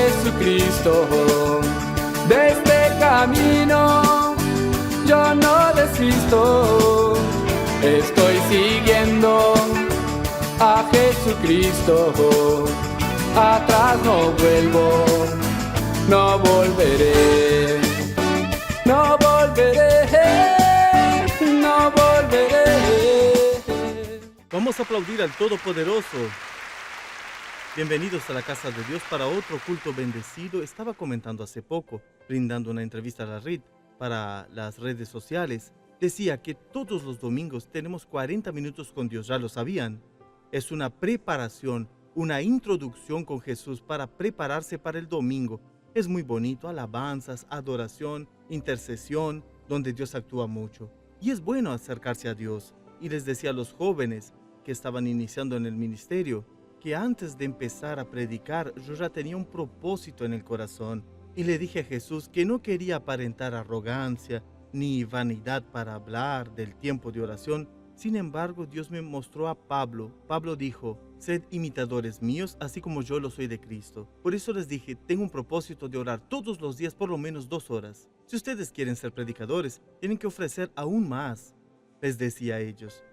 Jesucristo. De este camino yo no desisto, estoy siguiendo a Jesucristo. Atrás no vuelvo, no volveré, no volveré, no volveré. Vamos a aplaudir al Todopoderoso. Bienvenidos a la casa de Dios para otro culto bendecido. Estaba comentando hace poco, brindando una entrevista a la RIT para las redes sociales. Decía que todos los domingos tenemos 40 minutos con Dios, ¿ya lo sabían? Es una preparación, una introducción con Jesús para prepararse para el domingo. Es muy bonito, alabanzas, adoración, intercesión, donde Dios actúa mucho. Y es bueno acercarse a Dios. Y les decía a los jóvenes que estaban iniciando en el ministerio, que antes de empezar a predicar, yo ya tenía un propósito en el corazón. Y le dije a Jesús que no quería aparentar arrogancia ni vanidad para hablar del tiempo de oración. Sin embargo, Dios me mostró a Pablo. Pablo dijo, sed imitadores míos, así como yo lo soy de Cristo. Por eso les dije, tengo un propósito de orar todos los días por lo menos 2 horas. Si ustedes quieren ser predicadores, tienen que ofrecer aún más. Les decía a ellos.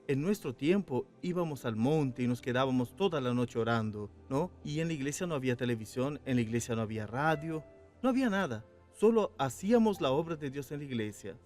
En nuestro tiempo íbamos al monte y nos quedábamos toda la noche orando, ¿no? Y en la iglesia no había televisión, en la iglesia no había radio, no había nada. Solo hacíamos la obra de Dios en la iglesia.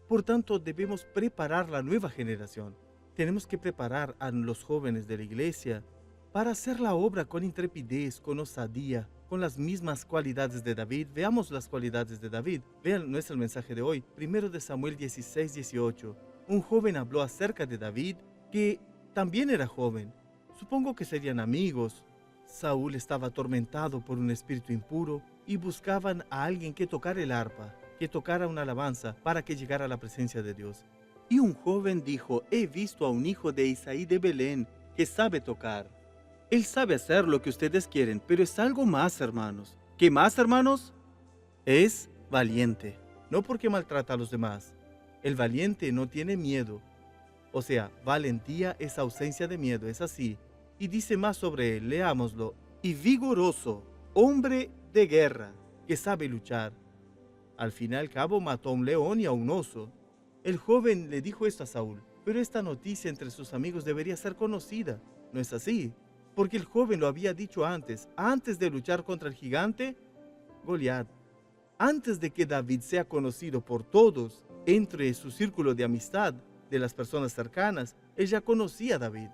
Por tanto, debemos preparar la nueva generación. Tenemos que preparar a los jóvenes de la iglesia para hacer la obra con intrepidez, con osadía, con las mismas cualidades de David. Veamos las cualidades de David. Vean, no es el mensaje de hoy. 1 Samuel 16:18. Un joven habló acerca de David, que también era joven. Supongo que serían amigos. Saúl estaba atormentado por un espíritu impuro y buscaban a alguien que tocara el arpa, que tocara una alabanza para que llegara a la presencia de Dios. Y un joven dijo, he visto a un hijo de Isaí de Belén que sabe tocar. Él sabe hacer lo que ustedes quieren, pero es algo más, hermanos. ¿Qué más, hermanos? Es valiente, no porque maltrata a los demás. El valiente no tiene miedo. O sea, valentía es ausencia de miedo, es así. Y dice más sobre él, leámoslo. Y vigoroso, hombre de guerra, que sabe luchar. Al fin y al cabo mató a un león y a un oso. El joven le dijo esto a Saúl, pero esta noticia entre sus amigos debería ser conocida. ¿No es así? Porque el joven lo había dicho antes de luchar contra el gigante, Goliat. Antes de que David sea conocido por todos, entre su círculo de amistad, de las personas cercanas, él ya conocía a David.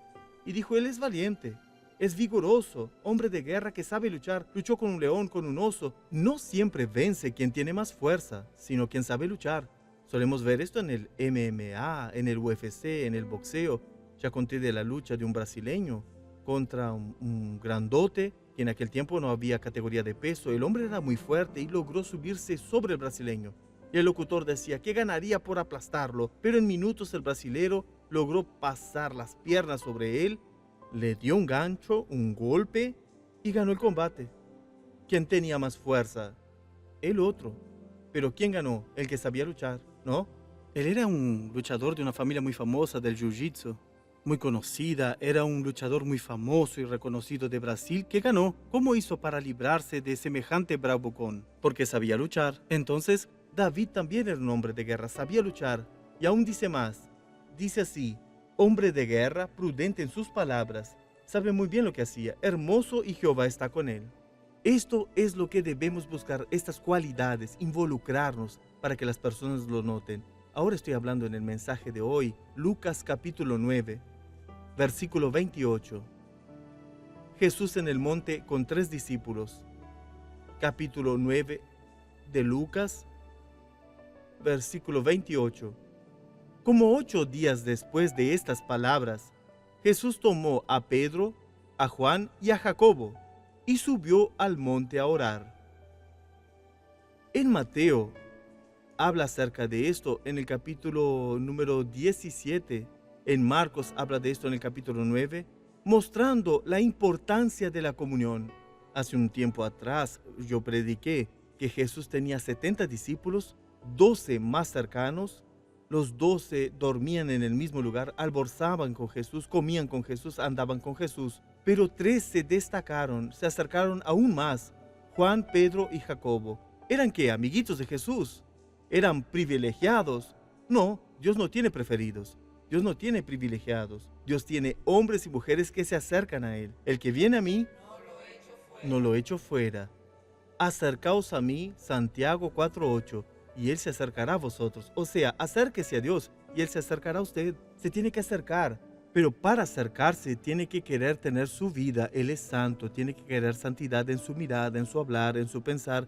Y dijo, él es valiente, es vigoroso, hombre de guerra que sabe luchar, luchó con un león, con un oso. No siempre vence quien tiene más fuerza, sino quien sabe luchar. Solemos ver esto en el MMA, en el UFC, en el boxeo. Ya conté de la lucha de un brasileño contra un grandote, que en aquel tiempo no había categoría de peso. El hombre era muy fuerte y logró subirse sobre el brasileño. Y el locutor decía que ganaría por aplastarlo, pero en minutos el brasilero logró pasar las piernas sobre él, le dio un gancho, un golpe y ganó el combate. ¿Quién tenía más fuerza? El otro. Pero ¿quién ganó? El que sabía luchar, ¿no? Él era un luchador de una familia muy famosa del jiu-jitsu, muy conocida, era un luchador muy famoso y reconocido de Brasil que ganó. ¿Cómo hizo para librarse de semejante bravucón? Porque sabía luchar. Entonces, David también era un hombre de guerra, sabía luchar. Y aún dice más, dice así, hombre de guerra, prudente en sus palabras, sabe muy bien lo que hacía, hermoso y Jehová está con él. Esto es lo que debemos buscar, estas cualidades, involucrarnos para que las personas lo noten. Ahora estoy hablando en el mensaje de hoy, Lucas capítulo 9, versículo 28. Jesús en el monte con 3 discípulos. Capítulo 9 de Lucas, versículo 28. Como 8 días después de estas palabras, Jesús tomó a Pedro, a Juan y a Jacobo, y subió al monte a orar. En Mateo habla acerca de esto en el capítulo número 17. En Marcos habla de esto en el capítulo 9, mostrando la importancia de la comunión. Hace un tiempo atrás yo prediqué que Jesús tenía 70 discípulos, 12 más cercanos. Los 12 dormían en el mismo lugar, almorzaban con Jesús, comían con Jesús, andaban con Jesús. Pero 3 se destacaron, se acercaron aún más. Juan, Pedro y Jacobo. ¿Eran qué? ¿Amiguitos de Jesús? ¿Eran privilegiados? No, Dios no tiene preferidos. Dios no tiene privilegiados. Dios tiene hombres y mujeres que se acercan a Él. El que viene a mí, no lo echo fuera. Acercaos a mí, Santiago 4:8, y Él se acercará a vosotros. O sea, acérquese a Dios y Él se acercará a usted. Se tiene que acercar. Pero para acercarse tiene que querer tener su vida. Él es santo, tiene que querer santidad en su mirada, en su hablar, en su pensar.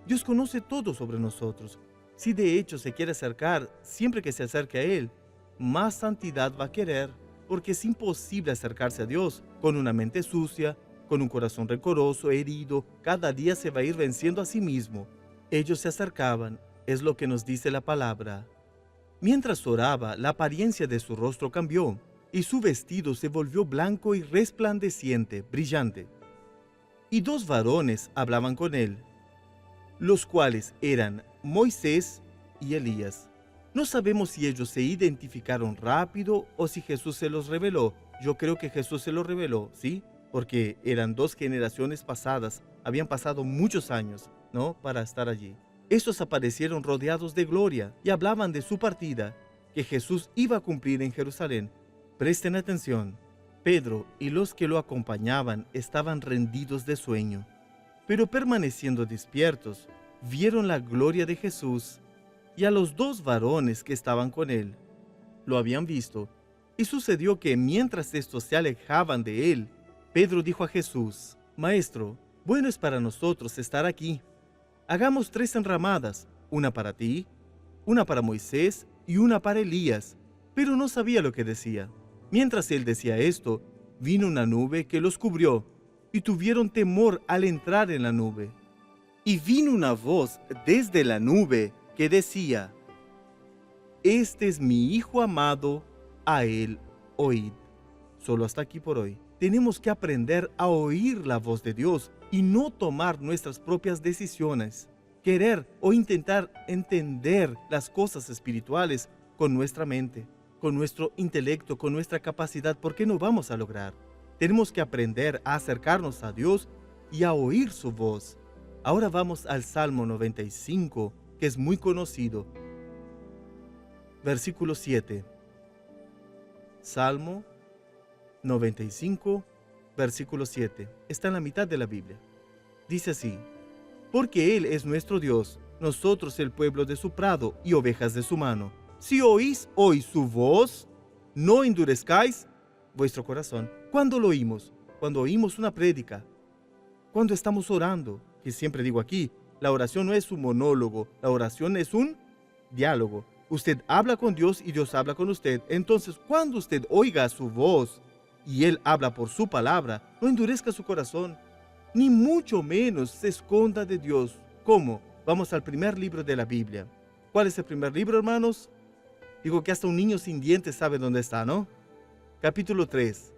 Dios conoce todo sobre nosotros. Si de hecho se quiere acercar, siempre que se acerque a Él, más santidad va a querer, porque es imposible acercarse a Dios con una mente sucia, con un corazón rencoroso, herido. Cada día se va a ir venciendo a sí mismo. Ellos se acercaban, es lo que nos dice la palabra. Mientras oraba, la apariencia de su rostro cambió, y su vestido se volvió blanco y resplandeciente, brillante. Y dos varones hablaban con él, los cuales eran Moisés y Elías. No sabemos si ellos se identificaron rápido o si Jesús se los reveló. Yo creo que Jesús se los reveló, ¿sí? Porque eran dos generaciones pasadas, habían pasado muchos años, ¿no?, para estar allí. Estos aparecieron rodeados de gloria y hablaban de su partida, que Jesús iba a cumplir en Jerusalén. Presten atención. Pedro y los que lo acompañaban estaban rendidos de sueño, pero permaneciendo despiertos, vieron la gloria de Jesús y a los dos varones que estaban con él. Lo habían visto, y sucedió que mientras estos se alejaban de él, Pedro dijo a Jesús: Maestro, bueno es para nosotros estar aquí. Hagamos 3 enramadas, una para ti, una para Moisés y una para Elías. Pero no sabía lo que decía. Mientras él decía esto, vino una nube que los cubrió, y tuvieron temor al entrar en la nube. Y vino una voz desde la nube que decía: Este es mi Hijo amado, a él oíd. Solo hasta aquí por hoy. Tenemos que aprender a oír la voz de Dios y no tomar nuestras propias decisiones, querer o intentar entender las cosas espirituales con nuestra mente, con nuestro intelecto, con nuestra capacidad, porque no vamos a lograr. Tenemos que aprender a acercarnos a Dios y a oír su voz. Ahora vamos al Salmo 95, que es muy conocido. Versículo 7. Salmo 95, versículo 7. Está en la mitad de la Biblia. Dice así: Porque Él es nuestro Dios, nosotros el pueblo de su prado y ovejas de su mano. Si oís hoy su voz, no endurezcáis vuestro corazón. ¿Cuándo lo oímos? Cuando oímos una prédica, cuando estamos orando, que siempre digo aquí, la oración no es un monólogo, la oración es un diálogo. Usted habla con Dios y Dios habla con usted. Entonces, cuando usted oiga su voz y Él habla por su palabra, no endurezca su corazón, ni mucho menos se esconda de Dios. ¿Cómo? Vamos al primer libro de la Biblia. ¿Cuál es el primer libro, hermanos? Digo que hasta un niño sin dientes sabe dónde está, ¿no? Capítulo 3.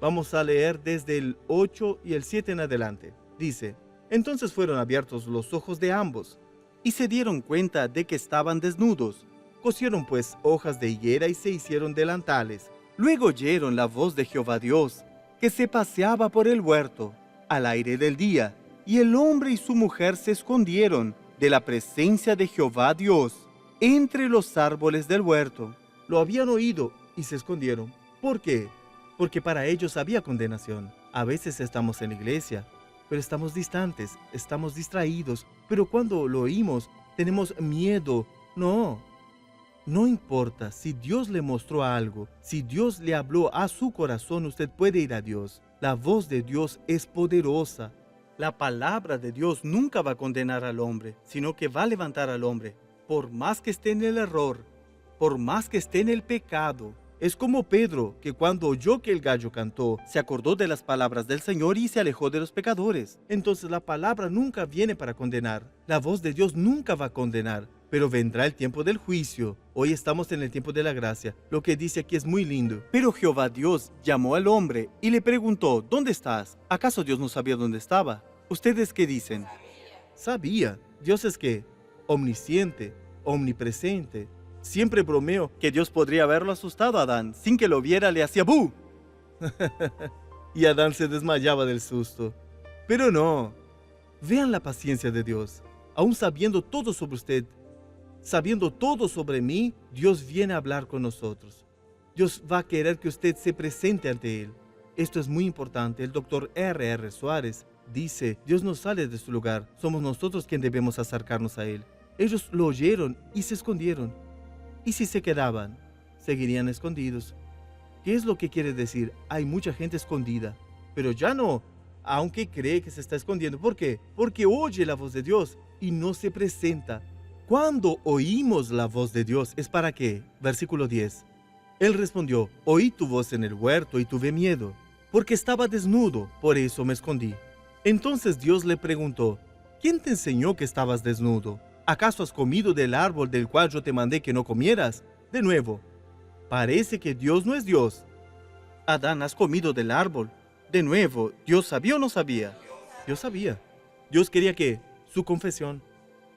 Vamos a leer desde el 8 y el 7 en adelante. Dice: Entonces fueron abiertos los ojos de ambos, y se dieron cuenta de que estaban desnudos. Cosieron pues hojas de higuera y se hicieron delantales. Luego oyeron la voz de Jehová Dios, que se paseaba por el huerto, al aire del día, y el hombre y su mujer se escondieron de la presencia de Jehová Dios entre los árboles del huerto. Lo habían oído y se escondieron. ¿Por qué? Porque para ellos había condenación. A veces estamos en la iglesia, pero estamos distantes, estamos distraídos. Pero cuando lo oímos, tenemos miedo. No importa. Si Dios le mostró algo, si Dios le habló a su corazón, usted puede ir a Dios. La voz de Dios es poderosa. La palabra de Dios nunca va a condenar al hombre, sino que va a levantar al hombre. Por más que esté en el error, por más que esté en el pecado. Es como Pedro, que cuando oyó que el gallo cantó, se acordó de las palabras del Señor y se alejó de los pecadores. Entonces la palabra nunca viene para condenar. La voz de Dios nunca va a condenar, pero vendrá el tiempo del juicio. Hoy estamos en el tiempo de la gracia. Lo que dice aquí es muy lindo. Pero Jehová Dios llamó al hombre y le preguntó: ¿Dónde estás? ¿Acaso Dios no sabía dónde estaba? ¿Ustedes qué dicen? Sabía. Dios es que omnisciente, omnipresente. Siempre bromeo que Dios podría haberlo asustado a Adán. Sin que lo viera, le hacía ¡bu! Y Adán se desmayaba del susto. Pero no. Vean la paciencia de Dios. Aún sabiendo todo sobre usted, sabiendo todo sobre mí, Dios viene a hablar con nosotros. Dios va a querer que usted se presente ante Él. Esto es muy importante. El doctor R.R. Suárez dice, Dios no sale de su lugar, somos nosotros quienes debemos acercarnos a Él. Ellos lo oyeron y se escondieron. ¿Y si se quedaban? Seguirían escondidos. ¿Qué es lo que quiere decir? Hay mucha gente escondida, pero ya no, aunque cree que se está escondiendo. ¿Por qué? Porque oye la voz de Dios y no se presenta. Cuando oímos la voz de Dios, ¿es para qué? Versículo 10. Él respondió, oí tu voz en el huerto y tuve miedo, porque estaba desnudo, por eso me escondí. Entonces Dios le preguntó, ¿quién te enseñó que estabas desnudo? ¿Acaso has comido del árbol del cual yo te mandé que no comieras? De nuevo, parece que Dios no es Dios. Adán, ¿has comido del árbol? De nuevo, ¿Dios sabía o no sabía? Dios sabía. Dios quería que su confesión.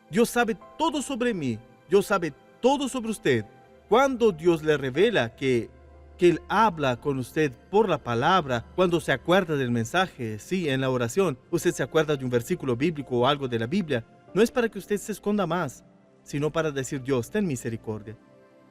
Dios sabe todo sobre mí. Dios sabe todo sobre usted. Cuando Dios le revela que Él habla con usted por la palabra, cuando se acuerda del mensaje, sí, en la oración, usted se acuerda de un versículo bíblico o algo de la Biblia, no es para que usted se esconda más, sino para decir, Dios, ten misericordia.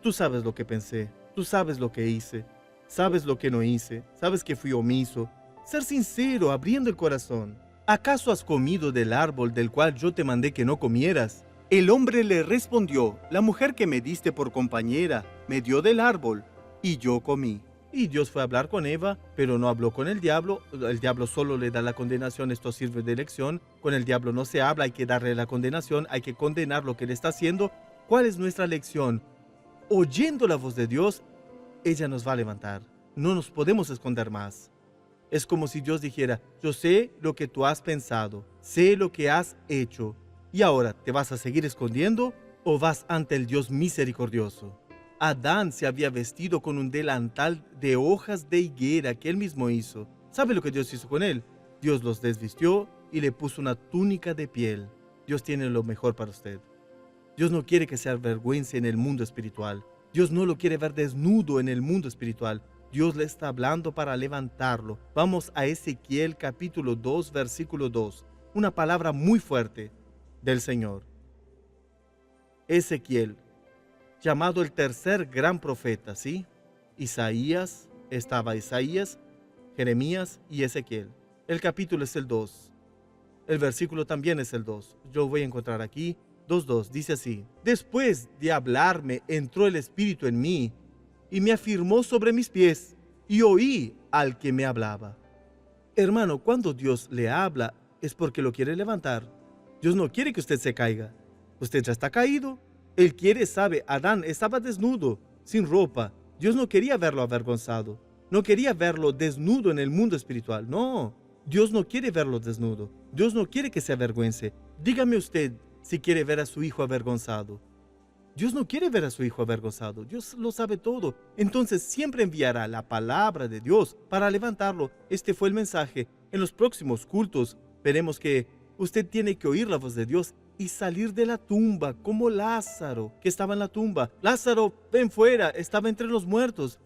Tú sabes lo que pensé, tú sabes lo que hice, sabes lo que no hice, sabes que fui omiso. Ser sincero, abriendo el corazón. ¿Acaso has comido del árbol del cual yo te mandé que no comieras? El hombre le respondió, la mujer que me diste por compañera me dio del árbol y yo comí. Y Dios fue a hablar con Eva, pero no habló con el diablo. El diablo solo le da la condenación, esto sirve de lección. Con el diablo no se habla, hay que darle la condenación, hay que condenar lo que él está haciendo. ¿Cuál es nuestra lección? Oyendo la voz de Dios, ella nos va a levantar. No nos podemos esconder más. Es como si Dios dijera, yo sé lo que tú has pensado, sé lo que has hecho. ¿Y ahora te vas a seguir escondiendo o vas ante el Dios misericordioso? Adán se había vestido con un delantal de hojas de higuera que él mismo hizo. ¿Sabe lo que Dios hizo con él? Dios los desvistió y le puso una túnica de piel. Dios tiene lo mejor para usted. Dios no quiere que se avergüence en el mundo espiritual. Dios no lo quiere ver desnudo en el mundo espiritual. Dios le está hablando para levantarlo. Vamos a Ezequiel capítulo 2, versículo 2. Una palabra muy fuerte del Señor. Ezequiel, llamado el tercer gran profeta, ¿sí? Isaías, Jeremías y Ezequiel. El capítulo es el 2. El versículo también es el 2. Yo voy a encontrar aquí 2:2. Dice así. Después de hablarme, entró el Espíritu en mí y me afirmó sobre mis pies y oí al que me hablaba. Hermano, cuando Dios le habla es porque lo quiere levantar. Dios no quiere que usted se caiga. Usted ya está caído. Él quiere, sabe, Adán estaba desnudo, sin ropa. Dios no quería verlo avergonzado. No quería verlo desnudo en el mundo espiritual. No, Dios no quiere verlo desnudo. Dios no quiere que se avergüence. Dígame usted si quiere ver a su hijo avergonzado. Dios no quiere ver a su hijo avergonzado. Dios lo sabe todo. Entonces siempre enviará la palabra de Dios para levantarlo. Este fue el mensaje. En los próximos cultos veremos que usted tiene que oír la voz de Dios y salir de la tumba, como Lázaro, que estaba en la tumba. Lázaro, ven fuera, estaba entre los muertos.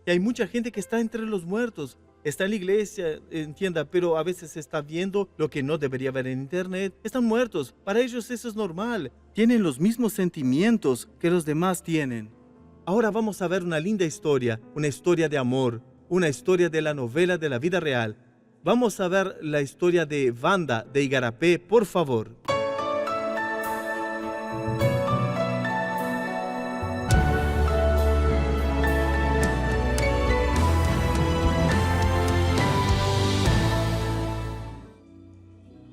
Y hay mucha gente que está entre los muertos. Está en la iglesia, entienda, pero a veces está viendo lo que no debería ver en internet. Están muertos. Para ellos eso es normal. Tienen los mismos sentimientos que los demás tienen. Ahora vamos a ver una linda historia, una historia de amor, una historia de la novela de la vida real. Vamos a ver la historia de Wanda de Igarapé, por favor.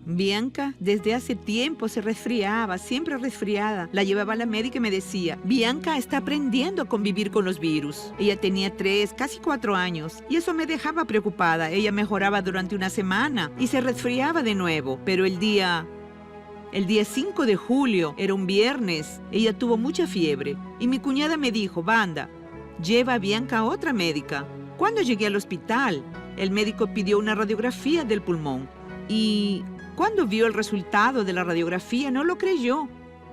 Bianca desde hace tiempo se resfriaba, siempre resfriada. La llevaba a la médica y me decía, Bianca está aprendiendo a convivir con los virus. Ella tenía 3, casi 4 años y eso me dejaba preocupada. Ella mejoraba durante una semana y se resfriaba de nuevo. Pero el día 5 de julio, era un viernes, ella tuvo mucha fiebre y mi cuñada me dijo, Wanda, lleva a Bianca a otra médica. Cuando llegué al hospital, el médico pidió una radiografía del pulmón y cuando vio el resultado de la radiografía no lo creyó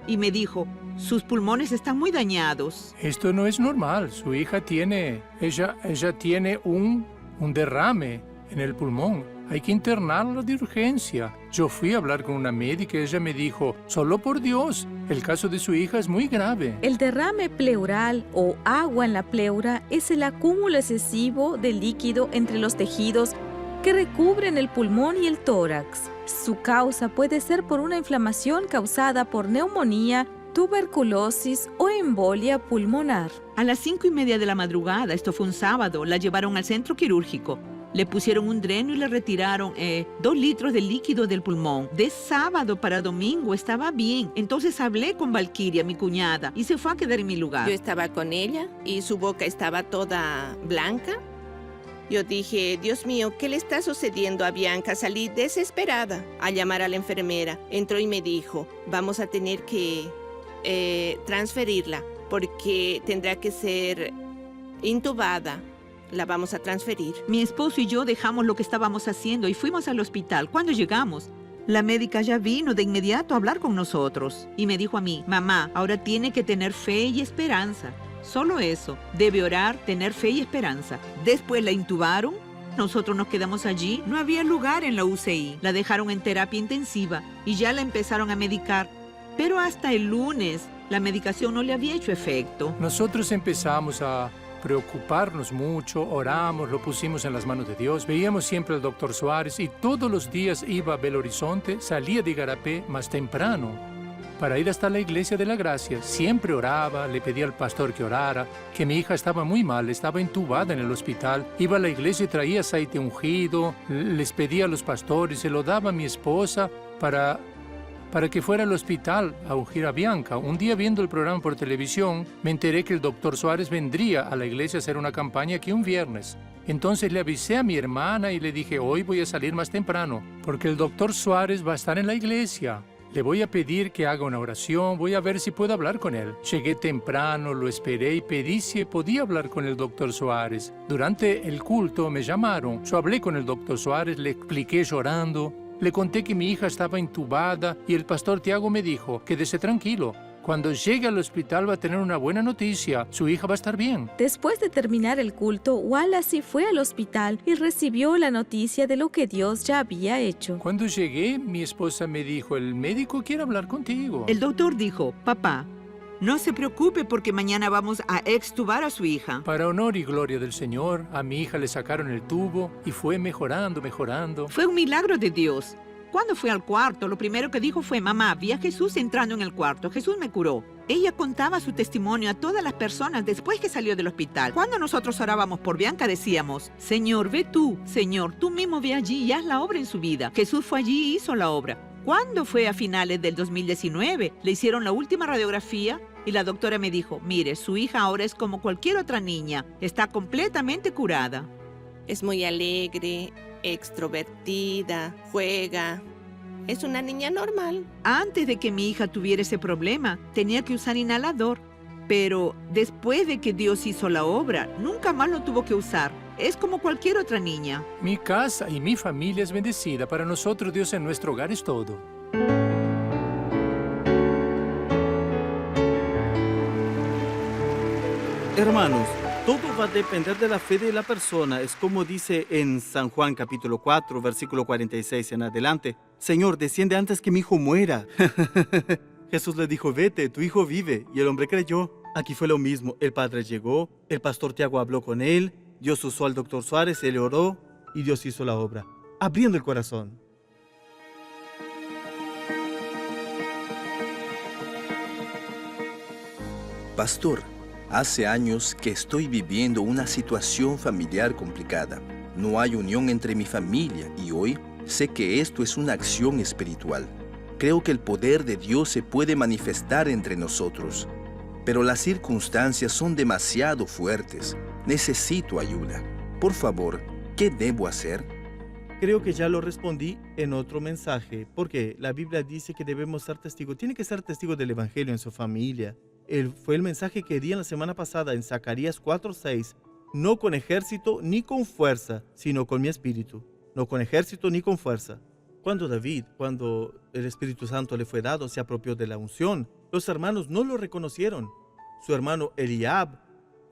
y me dijo, sus pulmones están muy dañados. Esto no es normal. Su hija tiene, ella tiene un derrame en el pulmón. hay que internarla de urgencia. Yo fui a hablar con una médica y ella me dijo, solo por Dios, el caso de su hija es muy grave. El derrame pleural o agua en la pleura es el acúmulo excesivo de líquido entre los tejidos que recubren el pulmón y el tórax. Su causa puede ser por una inflamación causada por neumonía, tuberculosis o embolia pulmonar. A las 5:30 de la madrugada, esto fue un sábado, la llevaron al centro quirúrgico. Le pusieron un dreno y le retiraron 2 litros de líquido del pulmón. De sábado para domingo estaba bien. Entonces hablé con Valquiria, mi cuñada, y se fue a quedar en mi lugar. Yo estaba con ella y su boca estaba toda blanca. Yo dije, Dios mío, ¿qué le está sucediendo a Bianca? Salí desesperada a llamar a la enfermera. Entró y me dijo, vamos a tener que transferirla porque tendrá que ser intubada. La vamos a transferir. Mi esposo y yo dejamos lo que estábamos haciendo y fuimos al hospital. Cuando llegamos, la médica ya vino de inmediato a hablar con nosotros y me dijo a mí, mamá, ahora tiene que tener fe y esperanza. Solo eso, debe orar, tener fe y esperanza. Después la intubaron, nosotros nos quedamos allí, no había lugar en la UCI. La dejaron en terapia intensiva y ya la empezaron a medicar. Pero hasta el lunes, la medicación no le había hecho efecto. Nosotros empezamos a preocuparnos mucho, oramos, lo pusimos en las manos de Dios. Veíamos siempre al doctor Suárez y todos los días iba a Belo Horizonte, salía de Igarapé más temprano para ir hasta la Iglesia de la Gracia. Siempre oraba, le pedía al pastor que orara, que mi hija estaba muy mal, estaba intubada en el hospital. Iba a la iglesia y traía aceite ungido, les pedía a los pastores, se lo daba a mi esposa para que fuera al hospital a ungir a Bianca. Un día viendo el programa por televisión, me enteré que el doctor Suárez vendría a la iglesia a hacer una campaña aquí un viernes. Entonces le avisé a mi hermana y le dije, hoy voy a salir más temprano, porque el doctor Suárez va a estar en la iglesia. Le voy a pedir que haga una oración, voy a ver si puedo hablar con él. Llegué temprano, lo esperé y pedí si podía hablar con el doctor Suárez. Durante el culto me llamaron. Yo hablé con el doctor Suárez, le expliqué llorando. Le conté que mi hija estaba intubada y el pastor Tiago me dijo, quédese tranquilo. Cuando llegue al hospital va a tener una buena noticia. Su hija va a estar bien. Después de terminar el culto, Wallace fue al hospital y recibió la noticia de lo que Dios ya había hecho. Cuando llegué, mi esposa me dijo, el médico quiere hablar contigo. El doctor dijo, papá, no se preocupe porque mañana vamos a extubar a su hija. Para honor y gloria del Señor, a mi hija le sacaron el tubo y fue mejorando. Fue un milagro de Dios. Cuando fue al cuarto, lo primero que dijo fue, mamá, vi a Jesús entrando en el cuarto. Jesús me curó. Ella contaba su testimonio a todas las personas después que salió del hospital. Cuando nosotros orábamos por Bianca, decíamos, Señor, ve tú. Señor, tú mismo ve allí y haz la obra en su vida. Jesús fue allí y hizo la obra. Cuando fue a finales del 2019, le hicieron la última radiografía y la doctora me dijo, mire, su hija ahora es como cualquier otra niña. Está completamente curada. Es muy alegre, extrovertida, juega. Es una niña normal. Antes de que mi hija tuviera ese problema, tenía que usar inhalador. Pero después de que Dios hizo la obra, nunca más lo tuvo que usar. Es como cualquier otra niña. Mi casa y mi familia es bendecida. Para nosotros, Dios en nuestro hogar es todo. Hermanos, todo va a depender de la fe de la persona. Es como dice en San Juan capítulo 4, versículo 46 en adelante. Señor, desciende antes que mi hijo muera. Jesús le dijo, vete, tu hijo vive. Y el hombre creyó. Aquí fue lo mismo. El padre llegó, el pastor Tiago habló con él, Dios usó al doctor Suárez, él oró y Dios hizo la obra, abriendo el corazón. Pastor, hace años que estoy viviendo una situación familiar complicada. No hay unión entre mi familia y hoy sé que esto es una acción espiritual. Creo que el poder de Dios se puede manifestar entre nosotros, pero las circunstancias son demasiado fuertes. Necesito ayuda. Por favor, ¿qué debo hacer? Creo que ya lo respondí en otro mensaje, porque la Biblia dice que debemos ser testigos. Tiene que ser testigo del Evangelio en su familia. Fue el mensaje que di en la semana pasada en Zacarías 4:6. No con ejército ni con fuerza, sino con mi espíritu. No con ejército ni con fuerza. Cuando el Espíritu Santo le fue dado, se apropió de la unción. Los hermanos no lo reconocieron. Su hermano Eliab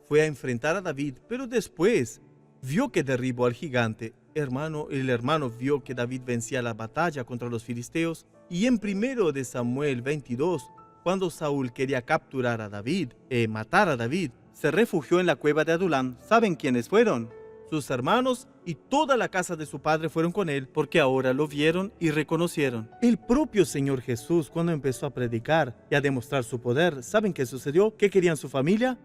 fue a enfrentar a David, pero después vio que derribó al gigante el hermano vio que David vencía la batalla contra los filisteos, y en 1 de Samuel 22, cuando Saúl quería capturar a David matar a David, se refugió en la cueva de Adulam. ¿Saben quiénes fueron? Sus hermanos y toda la casa de su padre fueron con él, porque ahora lo vieron y reconocieron. El propio Señor Jesús, cuando empezó a predicar y a demostrar su poder, ¿saben qué sucedió? ¿Qué querían su familia?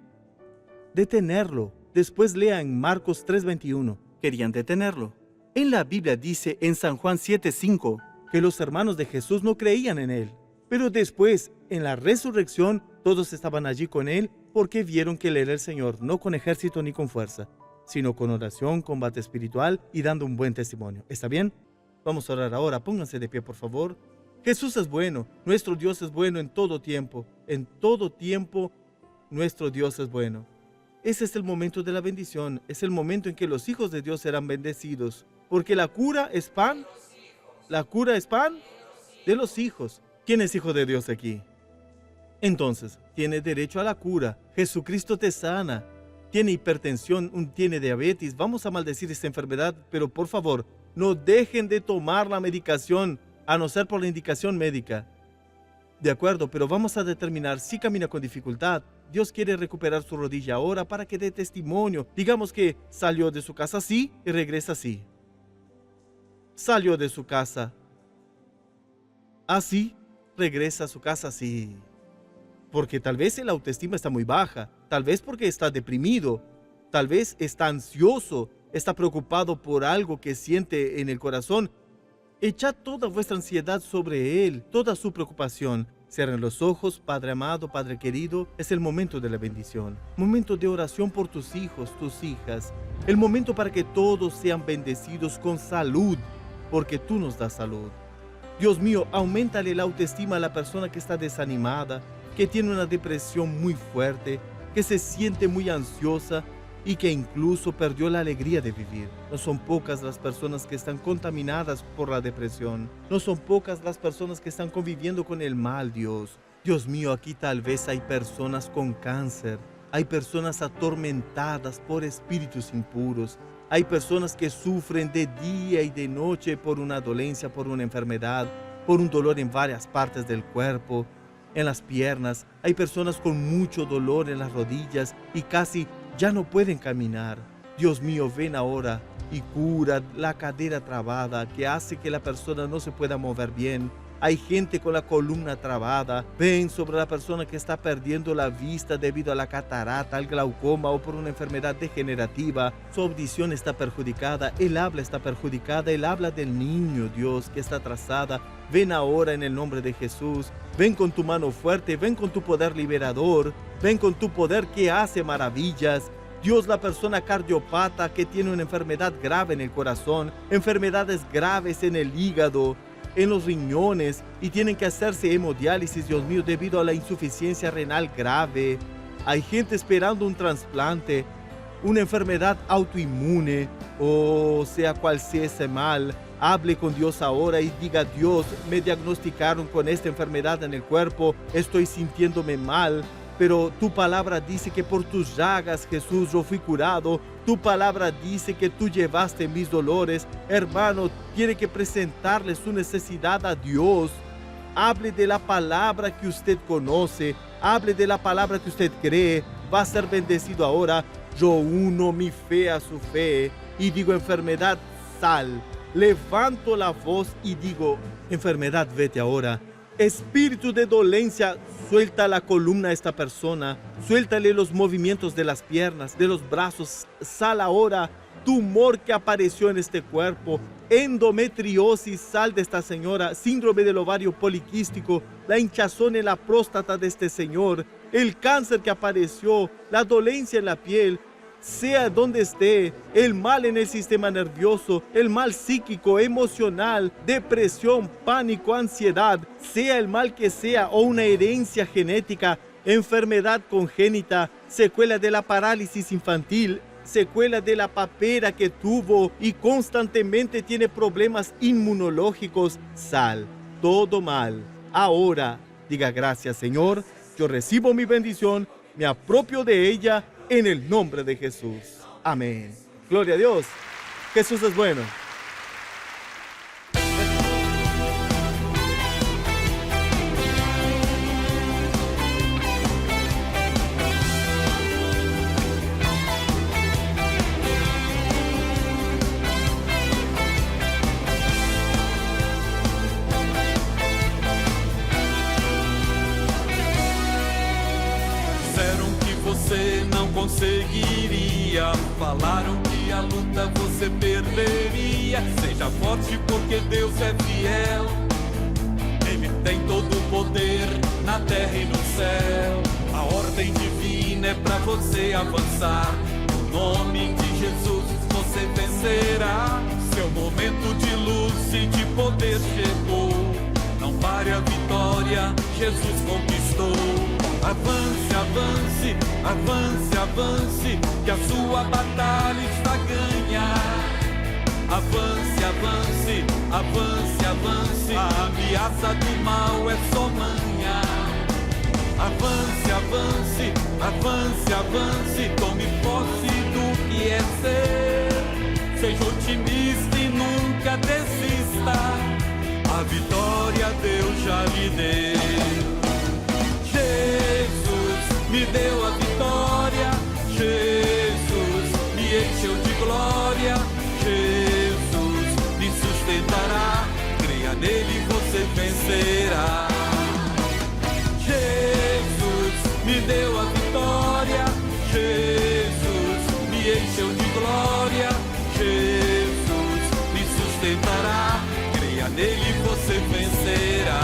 Detenerlo. Después lea en Marcos 3:21. Querían detenerlo. En la Biblia dice en San Juan 7:5 que los hermanos de Jesús no creían en él. Pero después, en la resurrección, todos estaban allí con él porque vieron que él era el Señor, no con ejército ni con fuerza, sino con oración, combate espiritual y dando un buen testimonio. ¿Está bien? Vamos a orar ahora. Pónganse de pie, por favor. Jesús es bueno. Nuestro Dios es bueno en todo tiempo. En todo tiempo, nuestro Dios es bueno. Ese es el momento de la bendición. Es el momento en que los hijos de Dios serán bendecidos. Porque la cura es pan. La cura es pan de los hijos. ¿Quién es hijo de Dios aquí? Entonces, tiene derecho a la cura. Jesucristo te sana. Tiene hipertensión, tiene diabetes. Vamos a maldecir esta enfermedad, pero por favor, no dejen de tomar la medicación, a no ser por la indicación médica. De acuerdo, pero vamos a determinar si camina con dificultad. Dios quiere recuperar su rodilla ahora para que dé testimonio. Digamos que salió de su casa así y regresa así. Salió de su casa así, regresa a su casa así. Porque tal vez la autoestima está muy baja, tal vez porque está deprimido, tal vez está ansioso, está preocupado por algo que siente en el corazón. Echad toda vuestra ansiedad sobre Él, toda su preocupación. Cierren los ojos, Padre amado, Padre querido, es el momento de la bendición. Momento de oración por tus hijos, tus hijas. El momento para que todos sean bendecidos con salud, porque tú nos das salud. Dios mío, auméntale la autoestima a la persona que está desanimada, que tiene una depresión muy fuerte, que se siente muy ansiosa y que incluso perdió la alegría de vivir. No son pocas las personas que están contaminadas por la depresión. No son pocas las personas que están conviviendo con el mal, Dios. Dios mío, aquí tal vez hay personas con cáncer. Hay personas atormentadas por espíritus impuros. Hay personas que sufren de día y de noche por una dolencia, por una enfermedad, por un dolor en varias partes del cuerpo, en las piernas. Hay personas con mucho dolor en las rodillas y casi ya no pueden caminar. Dios mío, ven ahora y cura la cadera trabada que hace que la persona no se pueda mover bien. Hay gente con la columna trabada. Ven sobre la persona que está perdiendo la vista debido a la catarata, al glaucoma o por una enfermedad degenerativa. Su audición está perjudicada, el habla está perjudicada, el habla del niño, Dios, que está atrasada. Ven ahora en el nombre de Jesús. Ven con tu mano fuerte, ven con tu poder liberador, ven con tu poder que hace maravillas. Dios, la persona cardiopata que tiene una enfermedad grave en el corazón, enfermedades graves en el hígado, en los riñones y tienen que hacerse hemodiálisis, Dios mío, debido a la insuficiencia renal grave. Hay gente esperando un trasplante, una enfermedad autoinmune o sea cual sea ese mal. Hable con Dios ahora y diga: Dios, me diagnosticaron con esta enfermedad en el cuerpo, estoy sintiéndome mal, pero tu palabra dice que por tus llagas, Jesús, yo fui curado. Tu palabra dice que tú llevaste mis dolores. Hermano, tiene que presentarle su necesidad a Dios. Hable de la palabra que usted conoce, hable de la palabra que usted cree. Va a ser bendecido ahora. Yo uno mi fe a su fe y digo: enfermedad, sal. Levanto la voz y digo: enfermedad, vete ahora. Espíritu de dolencia, suelta la columna a esta persona, suéltale los movimientos de las piernas, de los brazos, sal ahora. Tumor que apareció en este cuerpo, endometriosis, sal de esta señora, síndrome del ovario poliquístico, la hinchazón en la próstata de este señor, el cáncer que apareció, la dolencia en la piel, sea donde esté, el mal en el sistema nervioso, el mal psíquico, emocional, depresión, pánico, ansiedad, sea el mal que sea o una herencia genética, enfermedad congénita, secuela de la parálisis infantil, secuela de la papera que tuvo y constantemente tiene problemas inmunológicos, sal, todo mal. Ahora, diga: gracias, Señor, yo recibo mi bendición, me apropio de ella, en el nombre de Jesús. Amén. Gloria a Dios. Jesús es bueno. Disseram que você não conseguiria, falaram que a luta você perderia. Seja forte porque Deus é fiel, Ele tem todo o poder na terra e no céu. A ordem divina é pra você avançar, no nome de Jesus você vencerá. Seu momento de luz e de poder chegou, não pare a vitória, Jesus conquistou. Avance, avance, avance, avance, que a sua batalha está ganha. Avance, avance, avance, avance, a ameaça do mal é só manha. Avance, avance, avance, avance, tome posse do que é ser. Seja otimista e nunca desista, a vitória Deus já lhe deu. Jesus me deu a vitória, Jesus me encheu de glória, Jesus me sustentará, creia nele você vencerá. Jesus me deu a vitória, Jesus me encheu de glória, Jesus me sustentará, creia nele você vencerá.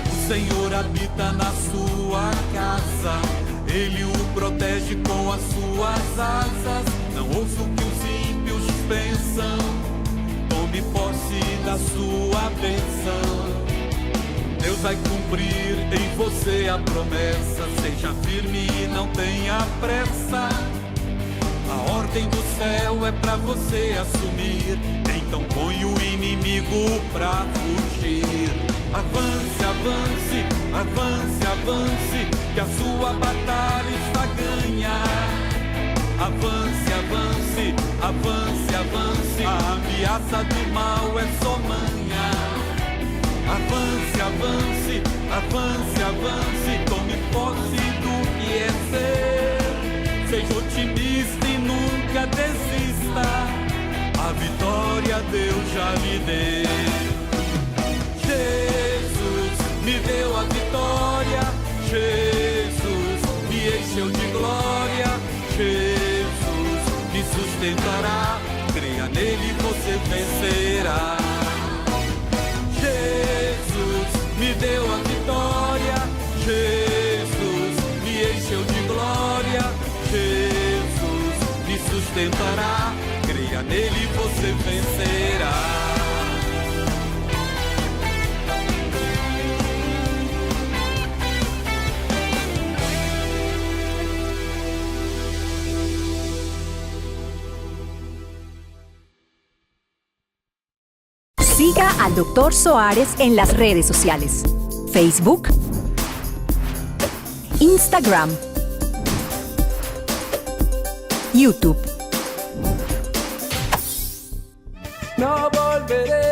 O Senhor habita na sua casa, Ele o protege com as suas asas. Não ouça o que os ímpios pensam, tome posse da sua bênção. Deus vai cumprir em você a promessa, seja firme e não tenha pressa. A ordem do céu é pra você assumir, então põe o inimigo pra fugir. Avance, avance, avance, avance, que a sua batalha está ganha. Avance, avance, avance, avance, a ameaça do mal é só manha. Avance, avance, avance, avance, tome posse do que é ser. Seja otimista e nunca desista, a vitória Deus já lhe deu. Jesus me deu a vitória, Jesus me encheu de glória, Jesus me sustentará, creia nele você vencerá. Jesus me deu a vitória, Jesus me encheu de glória, Jesus me sustentará, creia nele você vencerá. Siga al Dr. Soares en las redes sociales: Facebook, Instagram, YouTube. No volveré